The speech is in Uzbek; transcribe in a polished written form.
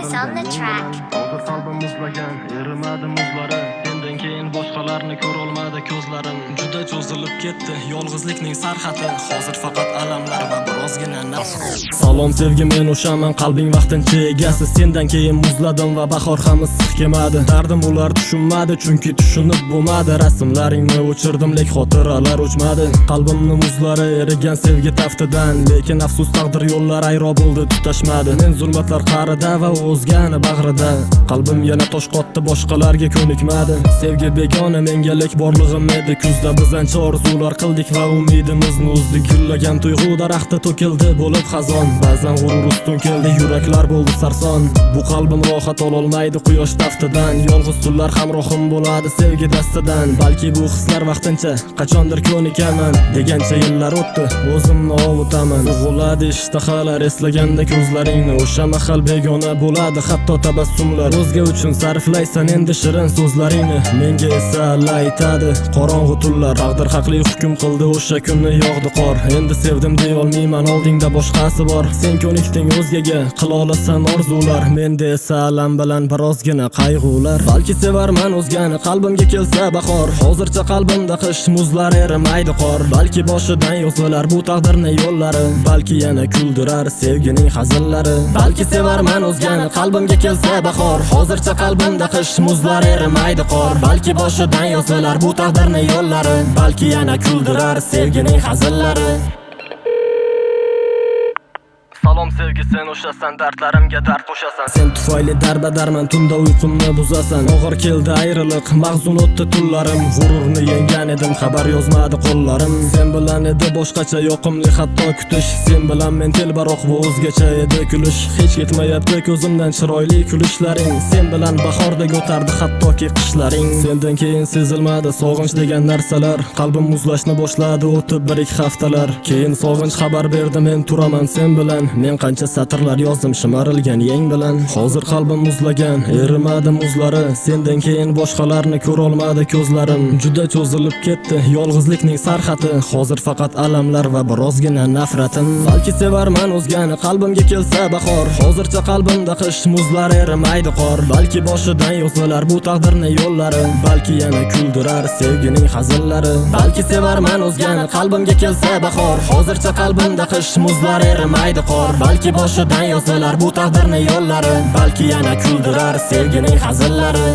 Alex on the track. Hozir qalbim muzlagan, erimadi muzlari. Sendan keyin boshqalarni ko'rolmadi ko'zlarim. Juda cho'zilib ketdi yolg'izlikning sarhati. Hozir faqat alamlar va birozgina nafs. Salom sevgi, men o'shaman, qalbing vaqtincha egasi. Sendan keyin muzladim va bahor ham issiq kelmadi. Dardim ular tushunmadi, chunki tushunib bo'lmadi. Rasmlaringni o'chirdim, lek xotiralar o'chmadi. Qalbimni muzlari erigan sevgi taftidan, lekin afsus taqdir yo'llar ayro bo'ldi, tutashmadi. Men zulmatlar qarida va o'zgani bag'rida. Qalbim yana tosh qotdi, boshqalarga ko'nikmadi. Sevgi begona menga, lek borlig'im edi. Kuzda biz ancha orzular qildik va umidimizni uzdik. Gullagan tuyg'u daraxti to'kildi bo'lib xazon. Ba'zan g'urur ustun keldi, yuraklar bo'ldi sarson. Bu qalbim rohat ololmaydi quyosh taftidan. Yolg'iz tunlar hamrohim bo'ladi sevgi dastidan. Balki bu hislar vaqtincha, qachondir ko'nikaman. Degancha yillar o'tdi, o'zimni ovutaman. Uyg'onadi ishtahalar eslaganda ko'zlaringni. O'sha mahal begona bo'ladi hatto tabassumlar. O'zga uchun sarflaysan endi shirin so'zlaringni, menga esa aytadi qorong'u tunlar. Taqdir haqli hukm qildi, o'sha kunni yog'di qor. Endi sevdim deya olmayman, oldingda boshqasi bor. Sen ko'nikding o'zgaga, qila olasan orzular. Menda esa alam bilan birozgina qayg'ular. Balki sevarman o'zgani, qalbimga kelsa bahor. Hozircha qalbimda qish, muzlar erimaydi qor. Balki boshidan yo'zlar bu taqdirni yo'llari. Balki yana kuldirar sevgining hazillari. Balki sevarman o'zgani, qalbimga kelsa bahor. Hozircha qalbimda qish, muzlar erimaydi qor. Balki boshidan yo'zlar bu taqdirni yo'llari. Balki yana kuldirar sevgining hazillari. Salom sevgi, sen o'shasan, dardlarimga dard qo'shasan. Sen tufayli darbadarman, tunda uyqumni buzasan. Og'ir keldi ayriliq, mahzun o'tdi tunlarim. G'ururni yengan edim, xabar yozmadi qo'llarim. Sen bilan edi boshqacha yoqimli hatto kutish. Sen bilan men telbaroq va o'zgacha edi kulish. Hech ketmayapti ko'zimdan chiroyli kulishlaring. Sen bilan bahordek o'tardi hattoki qishlaring. Sendan keyin sezilmadi sog'inch degan narsalar. Qalbim muzlashni boshladi, o'tib 1-2 haftalar. Keyin sog'inch xabar berdi, men turaman sen bilan. Men qancha satrlar yozdim shimarilgan yeng bilan. Hozir qalbim muzlagan, erimadi muzlari. Sendan keyin boshqalarni ko'rolmadi ko'zlarim. Juda cho'zilib ketdi yolg'izlikning sarhati. Hozir faqat alamlar va birozgina nafratim. Balki sevarman o'zgani, qalbimga kelsa bahor. Hozircha qalbimda qish, muzlar erimaydi qor. Balki boshidan yo'zlar bu taqdirni yo'llari. Balki yana kuldirar sevgining hazillari. Balki sevarman o'zgani, qalbimga kelsa bahor. Hozircha qalbimda qish, muzlar erimaydi qor. Balki boshidan yo'zlar bu taqdirni yo'llari. Balki yana kuldirar sevgining hazillari.